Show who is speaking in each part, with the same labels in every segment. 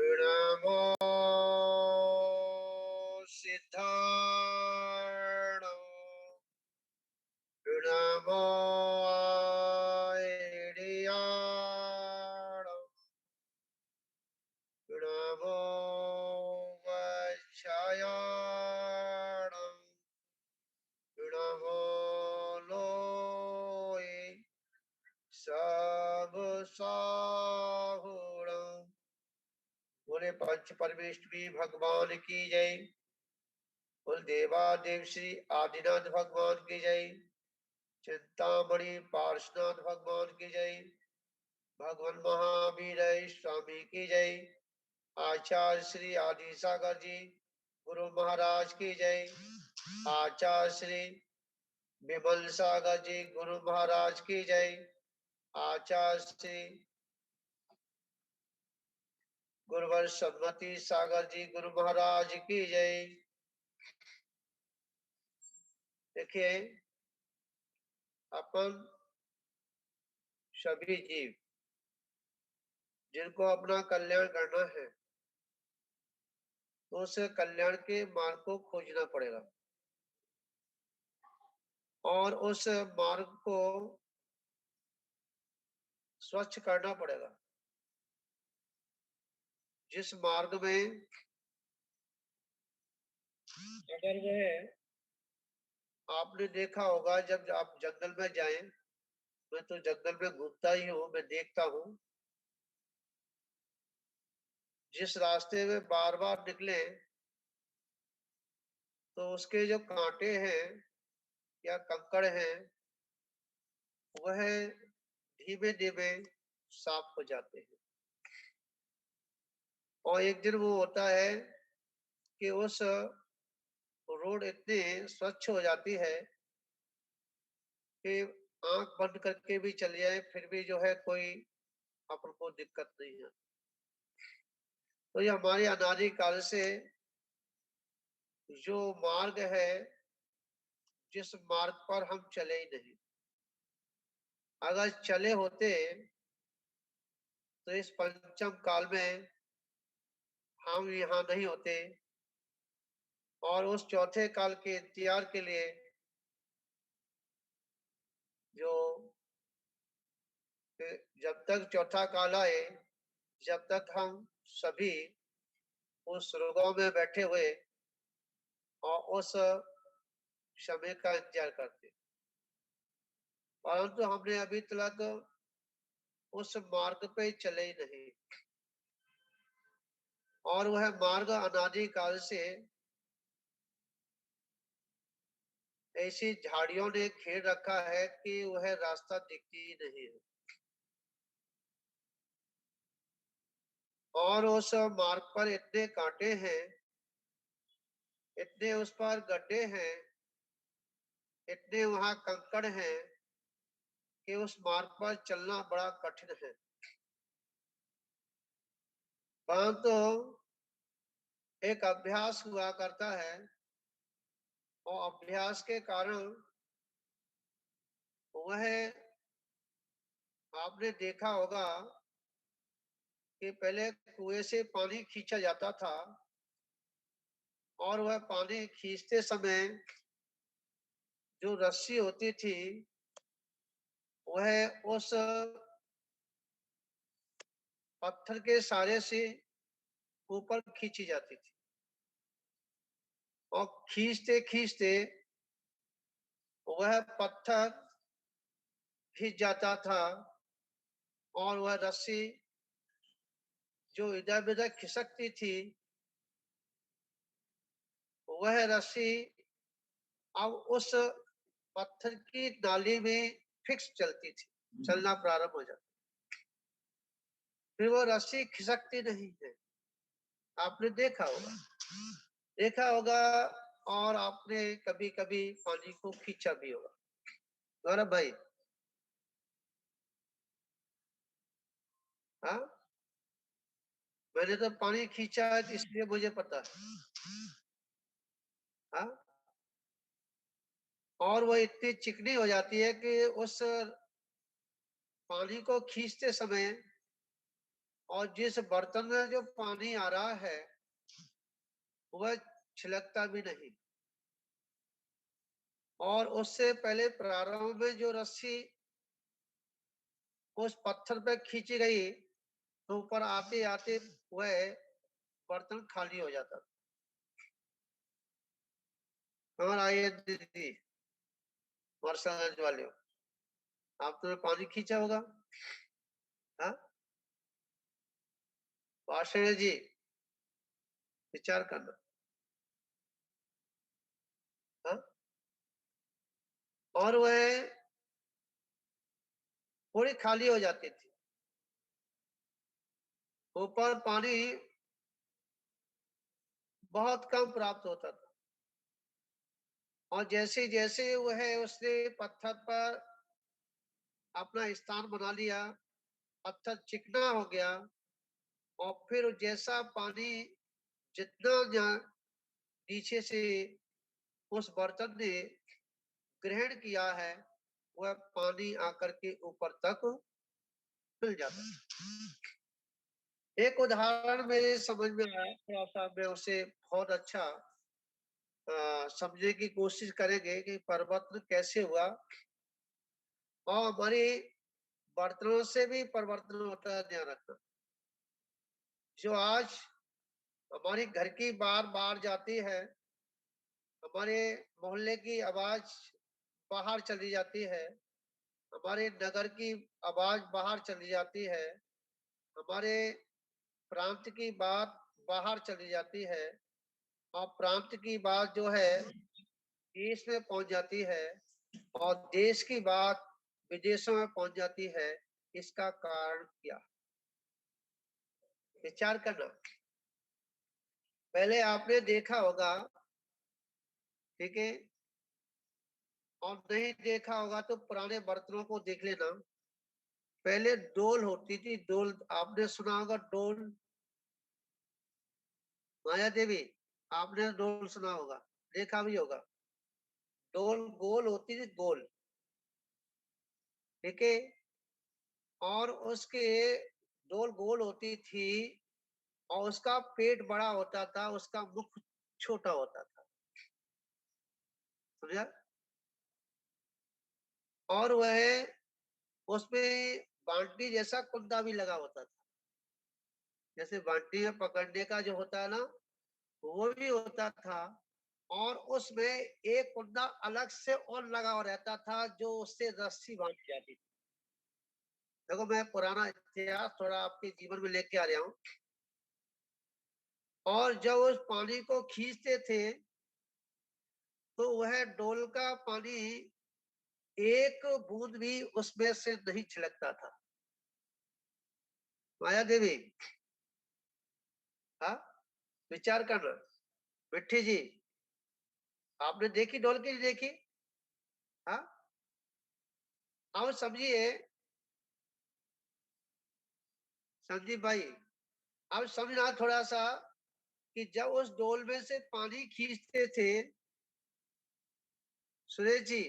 Speaker 1: नमो सिद्धाणं नमो आयडियाणं नमो वच्छायाणं नमो लोये सब साहुणं। बोले पंच परमेष्ठी भगवान की जय। बोल देवादेव श्री आदिनाथ भगवान की जय। चिंतामणि पार्शनाथ भगवान की जय। भगवान महावीर स्वामी की जय। आचार्य श्री आदि सागर जी गुरु महाराज की जय। आचार्य श्री विमल सागर जी गुरु महाराज की जय। आचार्य श्री गुरुवर सम्मति सागर जी गुरु महाराज की जय। देखिए, अपन सभी जीव जिनको अपना कल्याण करना है तो उस कल्याण के मार्ग को खोजना पड़ेगा और उस मार्ग को स्वच्छ करना पड़ेगा। जिस मार्ग में अगर वह आपने देखा होगा, जब आप जंगल में जाएं, मैं तो जंगल में घूमता ही हूँ, मैं देखता हूँ, जिस रास्ते में बार बार निकले तो उसके जो कांटे हैं या कंकड़ हैं वह धीमे धीमे साफ हो जाते हैं। और एक दिन वो होता है कि उस रोड इतनी स्वच्छ हो जाती है कि आंख बंद करके भी चल जाए फिर भी जो है कोई अपन को दिक्कत नहीं है। तो ये हमारे अनादि काल से जो मार्ग है, जिस मार्ग पर हम चले ही नहीं, अगर चले होते तो इस पंचम काल में हम यहाँ नहीं होते और उस चौथे काल के इंतजार के लिए जो जब तक चौथा काल आए, जब तक हम सभी उस रोगों में बैठे हुए और उस समय का इंतजार करते, परंतु हमने अभी तक उस मार्ग पे चले ही नहीं। और वह मार्ग अनादि काल से ऐसी झाड़ियों ने घेर रखा है कि वह रास्ता दिखती ही नहीं है। और उस मार्ग पर इतने कांटे हैं, इतने उस पर गड्ढे हैं, इतने वहां कंकड़ हैं कि उस मार्ग पर चलना बड़ा कठिन है। परंतु एक अभ्यास हुआ करता है और अभ्यास के कारण वह, आपने देखा होगा कि पहले कुएं से पानी खींचा जाता था और वह पानी खींचते समय जो रस्सी होती थी वह उस पत्थर के सहारे से ऊपर खींची जाती थी और खींचते खींचते वह पत्थर खींच जाता था और वह रस्सी जो इधर उधर खिसकती थी वह रस्सी अब उस पत्थर की नाली में फिक्स चलती थी, चलना प्रारंभ हो जाता, फिर वो रस्सी खिसकती नहीं है। आपने देखा होगा और आपने कभी कभी पानी को खींचा भी होगा। गौरव भाई, हाँ, मैंने तो पानी खींचा है इसलिए मुझे पता है। हाँ, और वो इतनी चिकनी हो जाती है कि उस पानी को खींचते समय और जिस बर्तन में जो पानी आ रहा है वह छिलकता भी नहीं, और उससे पहले प्रारंभ में जो रस्सी उस पत्थर पे खींची गई तो ऊपर आते आते वह बर्तन खाली हो जाता था। और आइए दीदी वर्षागंज वाले हो, आपने पानी खींचा होगा, हाँ वाषण जी विचार करना, हाँ। और वह थोड़ी खाली हो जाती थी, ऊपर पानी बहुत कम प्राप्त होता था, और जैसे जैसे वह उसने पत्थर पर अपना स्थान बना लिया, पत्थर चिकना हो गया, और फिर जैसा पानी जितना नीचे से उस बर्तन ने ग्रहण किया है वह पानी आकर के ऊपर तक मिल जाता। एक उदाहरण मेरे समझ में आया, थोड़ा सा मैं उसे बहुत अच्छा समझने की कोशिश करेंगे कि परिवर्तन कैसे हुआ, और हमारे बर्तनों से भी परिवर्तन होता है, ध्यान रखना। जो आज हमारी घर की बार बार जाती है, हमारे मोहल्ले की आवाज बाहर चली जाती है, हमारे नगर की आवाज बाहर चली जाती है, हमारे प्रांत की बात बाहर चली जाती है, और प्रांत की बात जो है देश में पहुंच जाती है, और देश की बात विदेशों में पहुंच जाती है। इसका कारण क्या, विचार करना। पहले आपने देखा होगा, ठीक है, और नहीं देखा होगा तो पुराने बर्तनों को देख लेना। पहले डोल होती थी, डोल आपने सुना होगा, डोल, माया देवी आपने डोल सुना होगा, देखा भी होगा। डोल गोल होती थी, गोल, ठीक है, और उसके डोल गोल होती थी, और उसका पेट बड़ा होता था, उसका मुख छोटा होता था, समझा। और वह उसमें बांटी जैसा कुंदा भी लगा होता था, जैसे बांटी में पकड़ने का जो होता है ना वो भी होता था, और उसमें एक कुंदा अलग से और लगा हुआ रहता था जो उससे रस्सी बांधी जाती थी। देखो मैं पुराना इतिहास थोड़ा आपके जीवन में लेके आ रहा हूँ। और जब उस पानी को खींचते थे तो वह डोल का पानी एक बूंद भी उसमें से नहीं छिलकता था। माया देवी, हाँ विचार करना। मिट्टी जी आपने देखी डोल की, देखी, हाँ। अब समझिए संदीप भाई, अब समझना थोड़ा सा कि जब उस डोल में से पानी खींचते थे, सुरेश जी,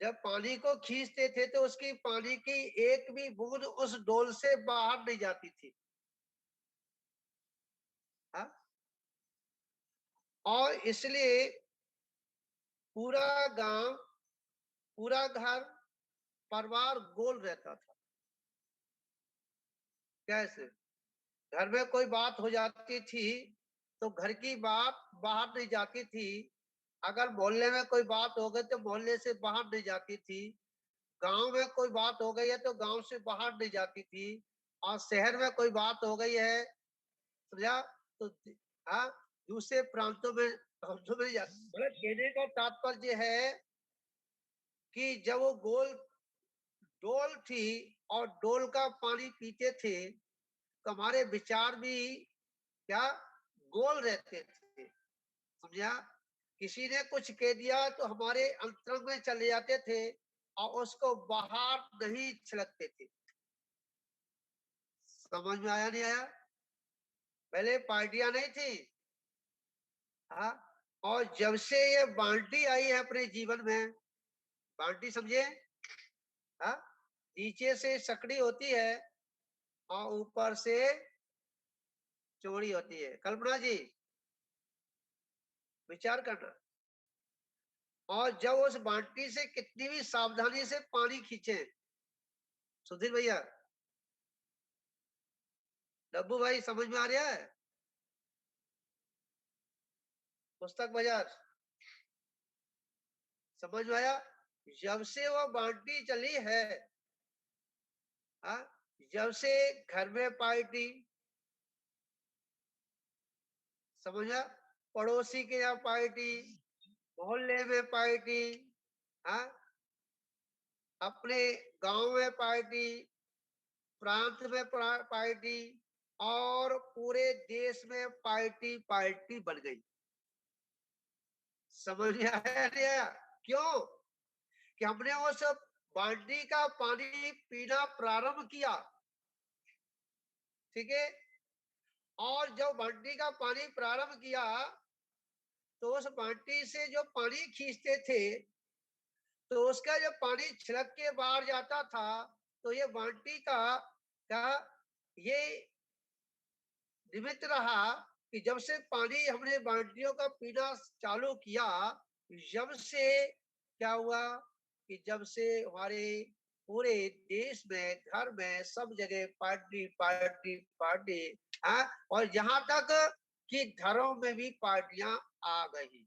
Speaker 1: जब पानी को खींचते थे तो उसकी पानी की एक भी बूंद उस डोल से बाहर नहीं जाती थी, हाँ। और इसलिए पूरा गांव, पूरा घर परिवार गोल रहता था। कैसे, घर में कोई बात हो जाती थी तो घर की बात बाहर नहीं जाती थी, अगर मोहल्ले में कोई बात हो गई तो मोहल्ले से बाहर नहीं जाती थी, गांव में कोई बात हो गई है तो गांव से बाहर नहीं जाती थी, और शहर में कोई बात हो गई है, समझा, तो हाँ दूसरे प्रांतों में मतलब कहने का तात्पर्य है कि जब वो गोल डोल थी और डोल का पानी पीते थे तो हमारे विचार भी क्या गोल रहते थे, समझा। किसी ने कुछ कह दिया तो हमारे अंतरंग में चले जाते थे और उसको बाहर नहीं छिड़कते थे। समझ में आया नहीं आया। पहले पार्टियां नहीं थी, हाँ, और जब से ये बाल्टी आई है अपने जीवन में, बाल्टी समझे, हाँ, नीचे से सकड़ी होती है और ऊपर से चौड़ी होती है। कल्पना जी विचार करना। और जब उस बाल्टी से कितनी भी सावधानी से पानी खींचे, सुधीर भैया, डब्बू भाई, समझ में आ रहा है? पुस्तक बाजार समझ में आया? जब से वो बाल्टी चली है, जब से घर में पार्टी, समझा, पड़ोसी के यहाँ पार्टी, मोहल्ले में पार्टी, हाँ, अपने गांव में पार्टी, प्रांत में पार्टी, और पूरे देश में पार्टी पार्टी बन गई। समझ में आया नहीं आया? क्यों? कि हमने उस बाल्टी का पानी पीना प्रारंभ किया, ठीक है। और जब बाल्टी का पानी प्रारंभ किया तो उस बाल्टी से जो पानी खींचते थे तो उसका जब पानी छिड़क के बाहर जाता था तो ये बाल्टी का ये निमित्त रहा कि जब से पानी हमने बाल्टियों का पीना चालू किया, जब से क्या हुआ कि जब से हमारे पूरे देश में, घर में, सब जगह पार्टी पार्टी पार्टी, हाँ, और यहाँ तक कि घरों में भी पार्टियां आ गई।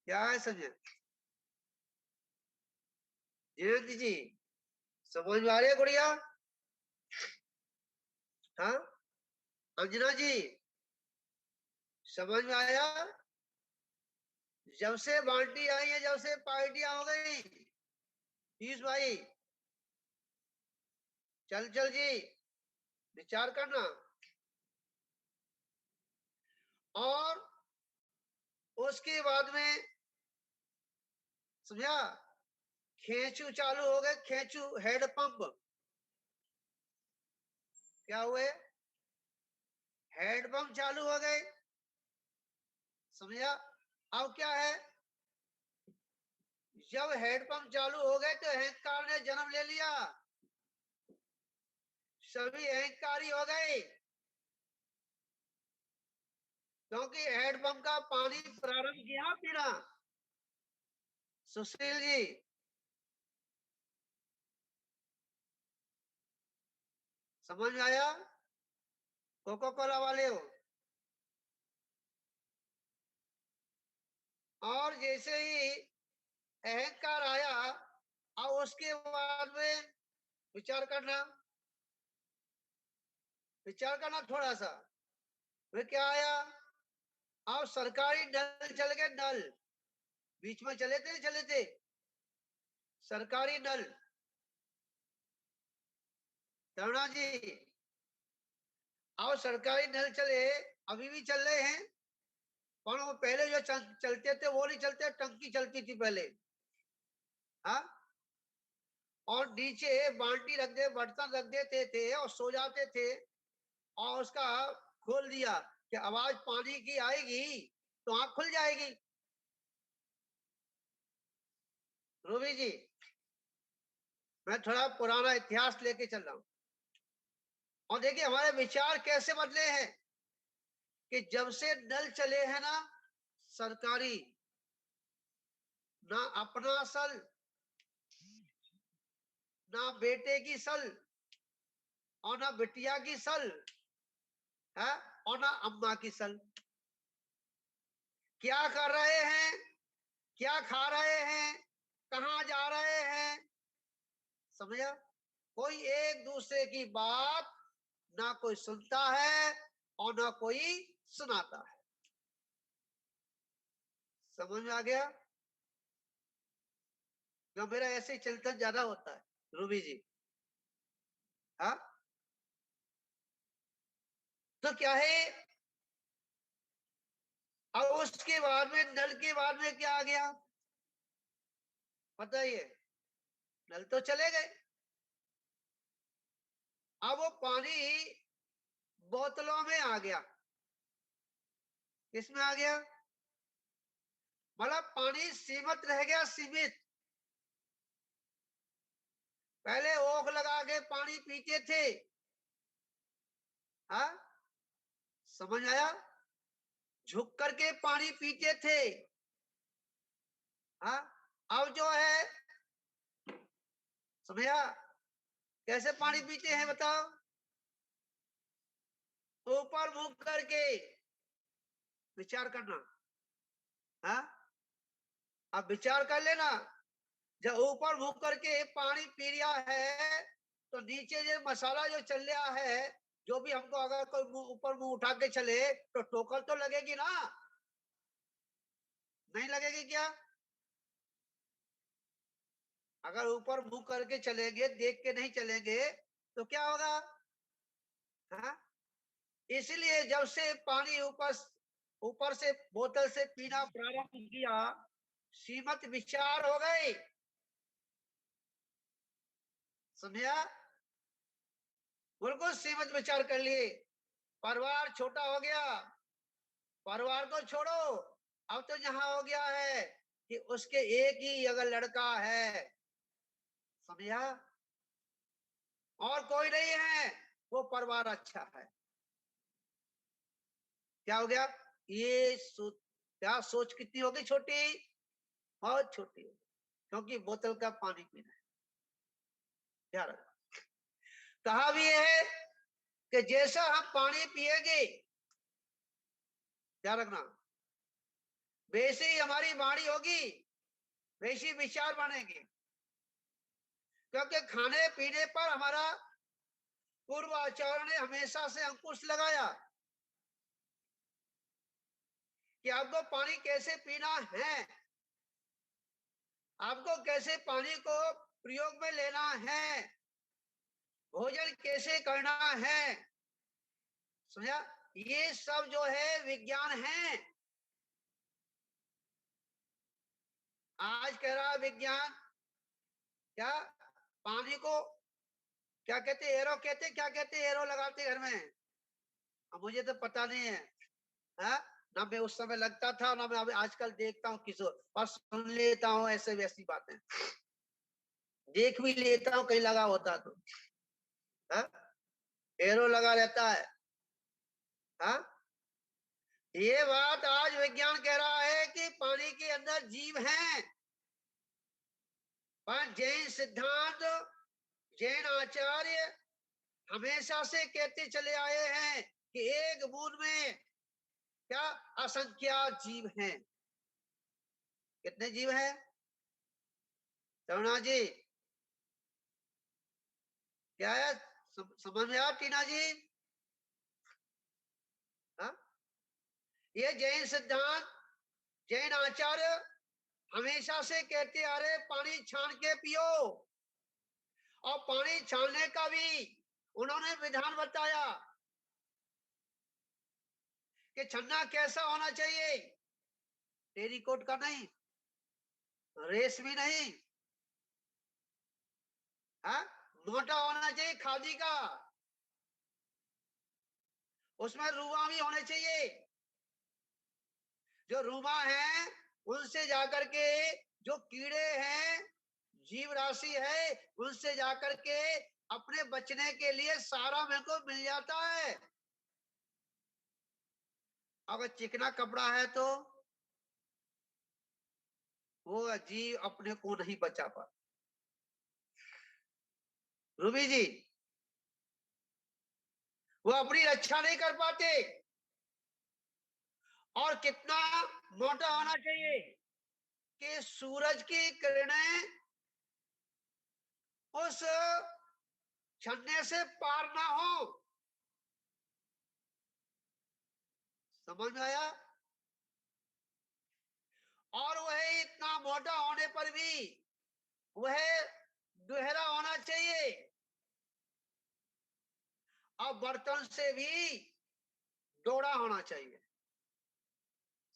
Speaker 1: क्या है समझे? जयंती जी समझ में आ रही है गुड़िया? हाँ, अंजना जी समझ में आया? जब से बाल्टी आई है, जब से पार्टियां हो गई। पीयूष भाई, चल चल जी विचार करना। और उसके बाद में समझा, खेचू चालू हो गए, खेचू हेड पंप। क्या हुए? हेड पंप चालू हो गए, समझा। अब क्या है, जब हेड पंप चालू हो गए तो अहंकार ने जन्म ले लिया, सभी अहंकारी हो गए, क्योंकि हेड पंप का पानी प्रारंभ किया पीना। सुशील जी समझ में आया? कोको कोला वाले हो। और जैसे ही अहंकार आया और उसके बाद में विचार करना, विचार करना थोड़ा सा। वे क्या आया? अब सरकारी नल चल गए, नल बीच में चले थे, चले थे सरकारी नल। तरुणा जी, अब सरकारी नल चले, अभी भी चल रहे हैं, पर वो पहले जो चलते थे वो नहीं चलते, टंकी चलती थी पहले, हाँ। और नीचे बाल्टी रख दे, बर्तन रख देते थे और सो जाते थे, और उसका खोल दिया कि आवाज पानी की आएगी तो आंख खुल जाएगी। रूबी जी, मैं थोड़ा पुराना इतिहास लेके चल रहा हूं, और देखिए हमारे विचार कैसे बदले हैं कि जब से नल चले हैं ना सरकारी, ना अपना सल, ना बेटे की सल, और ना बिटिया की सल है, और ना अम्मा की सल। क्या कर रहे हैं, क्या खा रहे हैं, कहाँ जा रहे हैं, समझा? कोई एक दूसरे की बात ना कोई सुनता है और ना कोई सुनाता है। समझ में आ गया? जो मेरा ऐसे चिंतन ज्यादा होता है रूबी जी, हाँ। तो क्या है, अब उसके बाद में नल के बाद में क्या आ गया बताइए? नल तो चले गए, अब वो पानी बोतलों में आ गया। किसमें आ गया? मतलब पानी सीमित रह गया, सीमित। पहले ओख लगा के पानी पीते थे। हाँ, समझ आया? झुक करके पानी पीते थे। हाँ, अब जो है, समझा? कैसे पानी पीते हैं बताओ? ऊपर मुंह करके। विचार करना। हाँ, अब विचार कर लेना। जब ऊपर मुंह करके पानी पी रहा है तो नीचे जो मसाला जो चल रहा है, जो भी हमको अगर कोई ऊपर मुंह उठा के चले तो ठोकर तो लगेगी ना? नहीं लगेगी क्या? अगर ऊपर मुंह करके चलेंगे, देख के नहीं चलेंगे तो क्या होगा? हाँ, इसलिए जब से पानी ऊपर ऊपर से बोतल से पीना प्रारंभ किया, सीमित विचार हो गए। समझा? बिल्कुल सीमित विचार कर लिए। परिवार छोटा हो गया। परिवार को छोड़ो, अब तो यहाँ हो गया है कि उसके एक ही अगर लड़का है, समझा, और कोई नहीं है, वो परिवार अच्छा है। क्या हो गया? ये क्या सोच कितनी होगी? छोटी, बहुत छोटी होगी, क्योंकि बोतल का पानी पीना है। ध्यान रखना। कहा भी है कि जैसा हम पानी पिएंगे, ध्यान रखना, वैसे ही हमारी वाणी होगी, वैसे ही विचार बनेंगे। क्योंकि खाने पीने पर हमारा पूर्व आचार्य ने हमेशा से अंकुश लगाया कि आपको पानी कैसे पीना है, आपको कैसे पानी को प्रयोग में लेना है, भोजन कैसे करना है। समझा? ये सब जो है विज्ञान है। आज कह रहा विज्ञान क्या? पानी को क्या कहते? एरो कहते, क्या कहते? एरो लगाते घर में। अब मुझे तो पता नहीं है। हाँ, ना मैं उस समय लगता था, ना मैं अभी आजकल देखता हूँ किसी और सुन लेता हूँ ऐसे वैसी बातें, देख भी लेता हूँ कहीं लगा होता तो। हाँ, एरो लगा रहता है। हाँ, ये बात आज विज्ञान कह रहा है कि पानी के अंदर जीव हैं। पर जैन सिद्धांत, जैन आचार्य हमेशा से कहते चले आए हैं कि एक बूंद में क्या असंख्यात जीव हैं। कितने जीव हैं तरुणा जी? क्या है? समझ में आया टीना जी? हाँ, ये जैन सिद्धांत, जैन आचार्य हमेशा से कहते आ रहे पानी छान के पियो। और पानी छानने का भी उन्होंने विधान बताया कि छन्ना कैसा होना चाहिए? टेरिकोट का नहीं, रेशमी नहीं, हाँ, मोटा होना चाहिए, खादी का। उसमें रुआ भी होने चाहिए। जो रुमा है उनसे जाकर के जो कीड़े हैं, जीव राशि है, उनसे जाकर के अपने बचने के लिए सारा मेरे को मिल जाता है। अगर चिकना कपड़ा है तो वो जीव अपने को नहीं बचा पा। रूबी जी, वो अपनी रक्षा नहीं कर पाते। और कितना मोटा होना चाहिए कि सूरज की किरणें उस छन्ने से पार ना हो। समझ में आया? और वह इतना मोटा होने पर भी वह दोहरा होना चाहिए। और बर्तन से भी दोहरा होना चाहिए।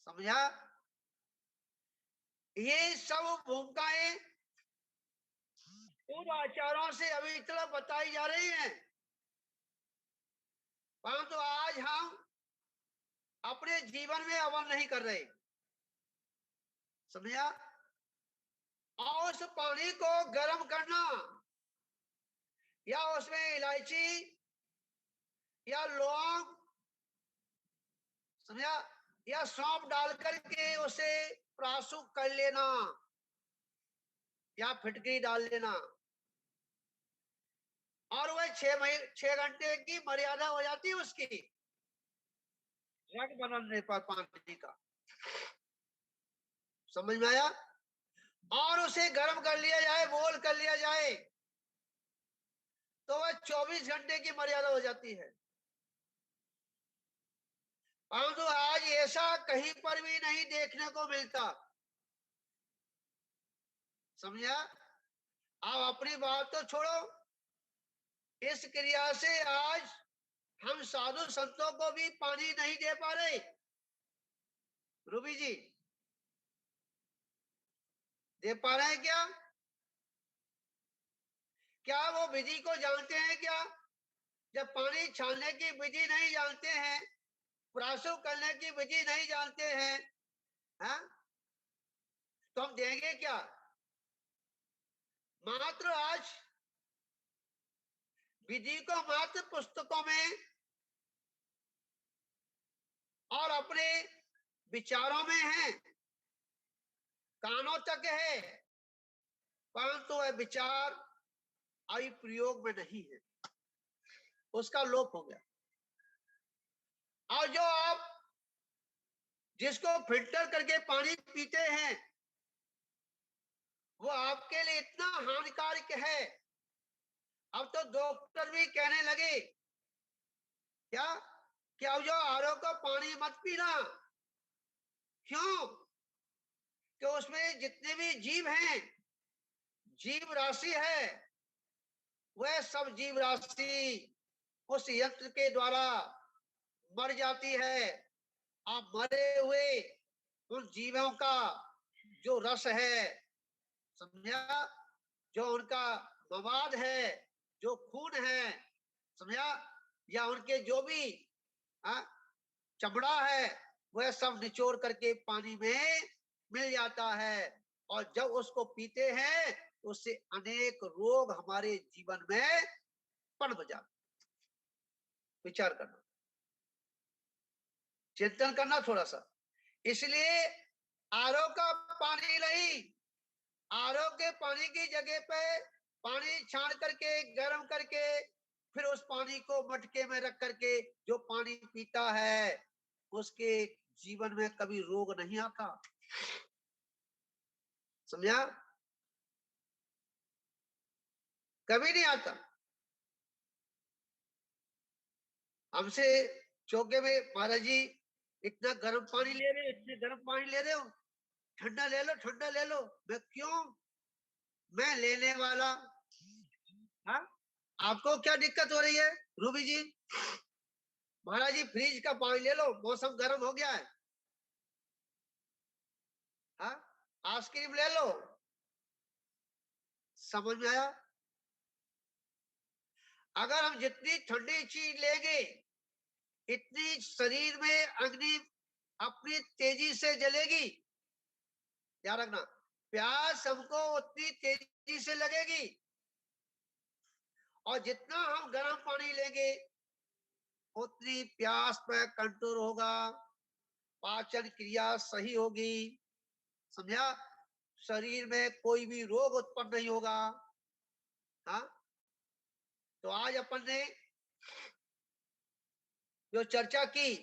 Speaker 1: समझा? ये सब भूमिकाएं पूर्व आचार्यों से अभी तक बताई जा रही हैं, परंतु आज हम अपने जीवन में अमल नहीं कर रहे। समझा? और उस पानी को गर्म करना, या उसमें इलायची या लौंग, समझा, या सौंफ डाल करके उसे प्राशुक कर लेना या फिटकरी डाल लेना, और वह 6 घंटे की मर्यादा हो जाती है उसकी रग बनने पर पानी का। समझ में आया? और उसे गर्म कर लिया जाए, बोल कर लिया जाए, तो वह 24 घंटे की मर्यादा हो जाती है। परंतु आज ऐसा कहीं पर भी नहीं देखने को मिलता। समझा? आप अपनी बात तो छोड़ो, इस क्रिया से आज हम साधु संतों को भी पानी नहीं दे पा रहे। रूबी जी, दे पा रहे हैं क्या? क्या वो विधि को जानते हैं क्या? जब पानी छानने की विधि नहीं जानते हैं, प्राशुक करने की विधि नहीं जानते हैं, हाँ, तो हम देंगे क्या? मात्र आज विधि को मात्र पुस्तकों में और अपने विचारों में है, कानों तक है, परंतु वह विचार अभी प्रयोग में नहीं है, उसका लोप हो गया। और जो आप जिसको फिल्टर करके पानी पीते हैं, वो आपके लिए इतना हानिकारक है, अब तो डॉक्टर भी कहने लगे क्या कि अब जो आरओ का पानी मत पीना। क्यों? कि उसमें जितने भी जीव हैं, जीव राशि है, वह सब जीव राशि उस यंत्र के द्वारा मर जाती है। आप मरे हुए उन जीवों का जो रस है, समझा, जो उनका मवाद है, जो खून है, समझा, या उनके जो भी चमड़ा है, वह सब निचोड़ करके पानी में मिल जाता है। और जब उसको पीते हैं तो उससे अनेक रोग हमारे जीवन में पनप जाते। विचार करना, चिंतन करना थोड़ा सा। इसलिए आरओ का पानी नहीं, आरओ के पानी की जगह पे पानी छान करके गर्म करके फिर उस पानी को मटके में रख करके जो पानी पीता है, उसके जीवन में कभी रोग नहीं आता। समझा? कभी नहीं आता। हमसे चौके में महाराज जी इतना गर्म पानी ले रहे हो, इतने गर्म पानी ले रहे हो, ठंडा ले लो, ठंडा ले लो। मैं क्यों? मैं लेने वाला। हाँ, आपको क्या दिक्कत हो रही है रूबी जी? महाराज जी फ्रिज का पानी ले लो, मौसम गर्म हो गया है। हाँ, आइसक्रीम ले लो। समझ में आया? अगर हम जितनी ठंडी चीज लेंगे, इतनी शरीर में अग्नि अपनी तेजी से जलेगी। याद रखना, प्यास हमको उतनी तेजी से लगेगी, और जितना हम गर्म पानी लेंगे उतनी प्यास पे कंट्रोल होगा, पाचन क्रिया सही होगी। समझा? शरीर में कोई भी रोग उत्पन्न नहीं होगा। हाँ, तो आज अपन ने जो चर्चा की,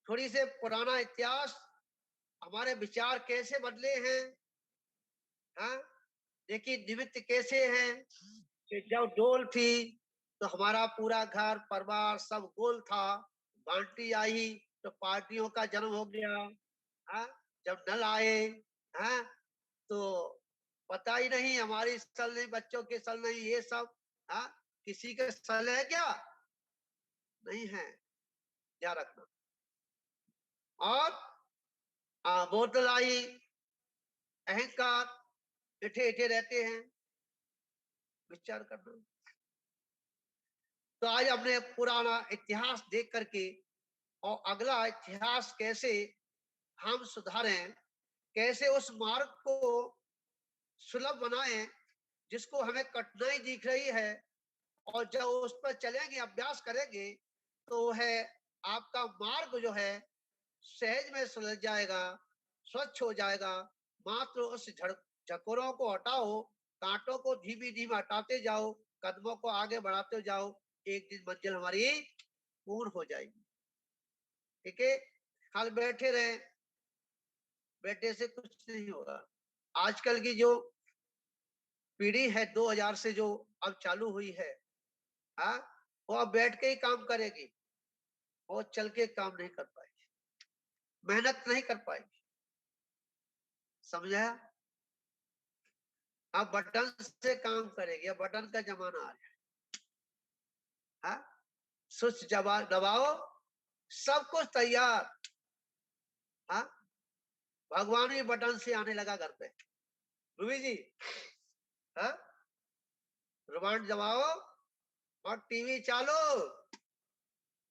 Speaker 1: थोड़ी से पुराना इतिहास, हमारे विचार कैसे बदले हैं, हाँ, देखिए निमित्त कैसे हैं कि जब डोल थी तो हमारा पूरा घर परिवार सब गोल था, बांटी आई तो पार्टियों का जन्म हो गया। हाँ, जब नल आए, हाँ, तो पता ही नहीं, हमारी सल नहीं, बच्चों के सल नहीं, ये सब, हाँ, किसी के सल है क्या? नहीं है, ध्यान रखना। और बोतल आई, अहंकार, इठे इठे रहते हैं। विचार करना। तो आज हमने पुराना इतिहास देख करके और अगला इतिहास कैसे हम सुधारें, कैसे उस मार्ग को सुलभ बनाएं जिसको हमें कठिनाई दिख रही है, और जब उस पर चलेंगे, अभ्यास करेंगे, तो है आपका मार्ग जो है सहज में सुलझ जाएगा, स्वच्छ हो जाएगा। मात्र उस झकोरों को हटाओ, कांटों को धीमी धीमी हटाते जाओ, कदमों को आगे बढ़ाते जाओ, एक दिन मंजिल हमारी पूर्ण हो जाएगी। ठीक है, कल बैठे रहे, बैठे से कुछ नहीं होगा। आजकल की जो पीढ़ी है 2000 से जो अब चालू हुई है, हाँ, वो अब बैठ के ही काम करेगी, वो चल के काम नहीं कर पाएगी, मेहनत नहीं कर पाएगी। समझा? अब बटन से काम करेगी, अब बटन का जमाना आ गया। हाँ, स्विच दबाओ, सब कुछ तैयार। हाँ, भगवान भी बटन से आने लगा घर पे। रूबी जी, हाँ, रिमोट दबाओ और टीवी चालू,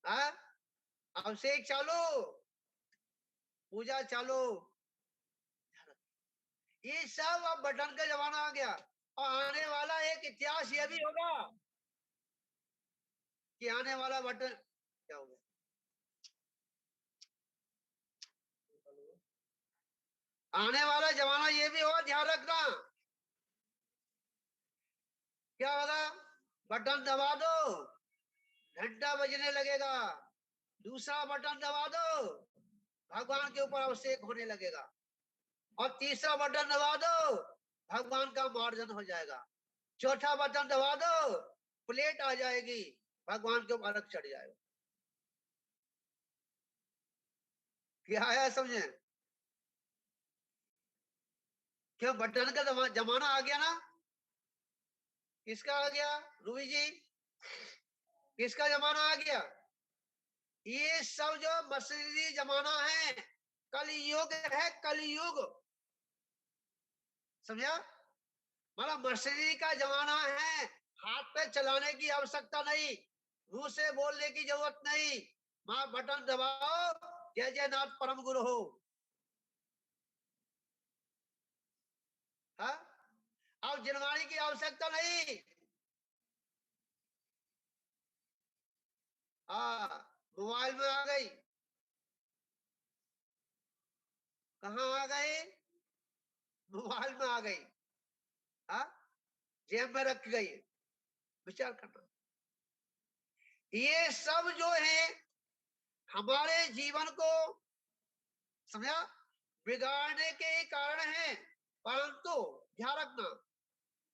Speaker 1: हाँ, अभिषेक चालू, पूजा चालू। ये सब अब बटन का जमाना आ गया। और आने वाला एक इतिहास ये भी होगा कि आने वाला बटन क्या होगा, आने वाला जमाना ये भी होगा, ध्यान रखना। क्या होगा? बटन दबा दो, घंटा बजने लगेगा। दूसरा बटन दबा दो, भगवान के ऊपर अभिषेक होने लगेगा। और तीसरा बटन दबा दो, भगवान का मार्जन हो जाएगा। चौथा बटन दबा दो, प्लेट आ जाएगी, भगवान के ऊपर अर्घ चढ़ जाएगा। क्या आया समझे? क्यों? बटन का जमाना आ गया ना। किसका आ गया रूबी जी? किसका जमाना आ गया? ये सब जो मशीनरी जमाना है, कलयुग है, कलयुग। समझा? मतलब मशीनरी का जमाना है, हाथ पे चलाने की आवश्यकता नहीं, मुंह से बोलने की जरूरत नहीं। मां बटन दबाओ, जय जय नाथ परम गुरु हो। हाँ, अब जिनवाणी की आवश्यकता नहीं। हाँ, मोबाइल में आ गई। कहाँ आ गए? मोबाइल में आ गई। हाँ, जेब में रख गई। विचार करना, ये सब जो है हमारे जीवन को, समझा, बिगाड़ने के ही कारण है। परंतु ध्यान रखना,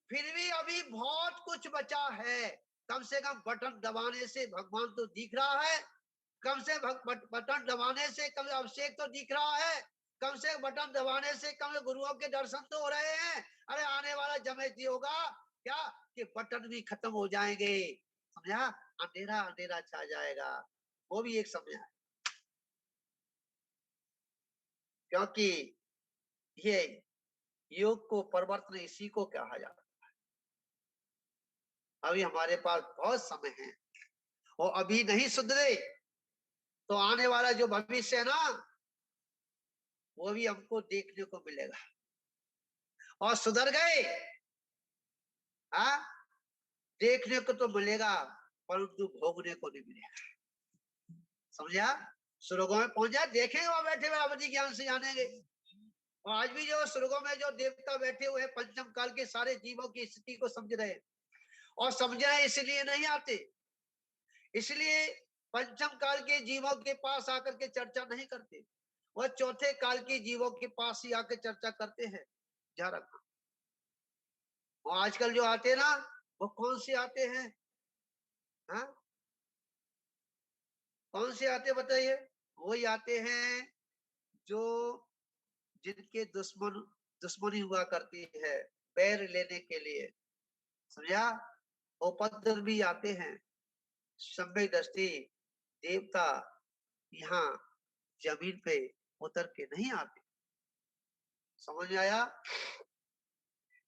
Speaker 1: फिर भी अभी बहुत कुछ बचा है। कम से कम बटन दबाने से भगवान तो दिख रहा है, कम से बटन दबाने से कम अभिषेक तो दिख रहा है, कम से बटन दबाने से कम गुरुओं के दर्शन तो हो रहे हैं। अरे आने वाला समय ये होगा क्या कि बटन भी खत्म हो जाएंगे। समझा? अंधेरा अंधेरा छा जाएगा, वो भी एक समय है। क्योंकि ये योग को परिवर्तन इसी को कहा जाता है। अभी हमारे पास बहुत समय है, और अभी नहीं सुधरे तो आने वाला जो भविष्य है ना, वो भी हमको देखने को मिलेगा। और सुधर गए, हाँ, देखने को तो मिलेगा, परंतु भोगने को नहीं मिलेगा। समझा? स्वर्गों में पहुंच जाए, देखेंगे वहां बैठे हुए अवधि ज्ञान से जानेंगे। और आज भी जो स्वर्गों में जो देवता बैठे हुए हैं, पंचम काल के सारे जीवों की स्थिति को समझ रहे हैं। और समझ रहे इसलिए नहीं आते, इसलिए पंचम काल के जीवों के पास आकर के चर्चा नहीं करते, वह चौथे काल के जीवों के पास ही आकर चर्चा करते हैं। ध्यान रखना। और आजकल जो आते हैं ना, वो कौन से आते हैं? हाँ, कौन से आते बताइए? वही आते हैं जो जिनके दुश्मनी हुआ करती है, पैर लेने के लिए। समझा? उपद्र भी आते हैं। समय दृष्टि देवता यहाँ जमीन पे उतर के नहीं आते। समझ में आया?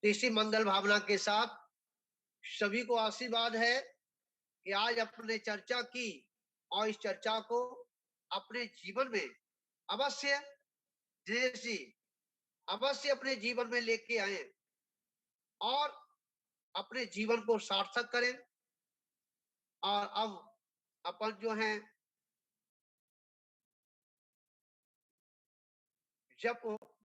Speaker 1: इसी मंगल भावना के साथ सभी को आशीर्वाद है कि आज अपने चर्चा की, और इस चर्चा को अपने जीवन में अवश्य, दिनेश जी, अवश्य अपने जीवन में लेके आए और अपने जीवन को सार्थक करें। और अब अपन जो है जब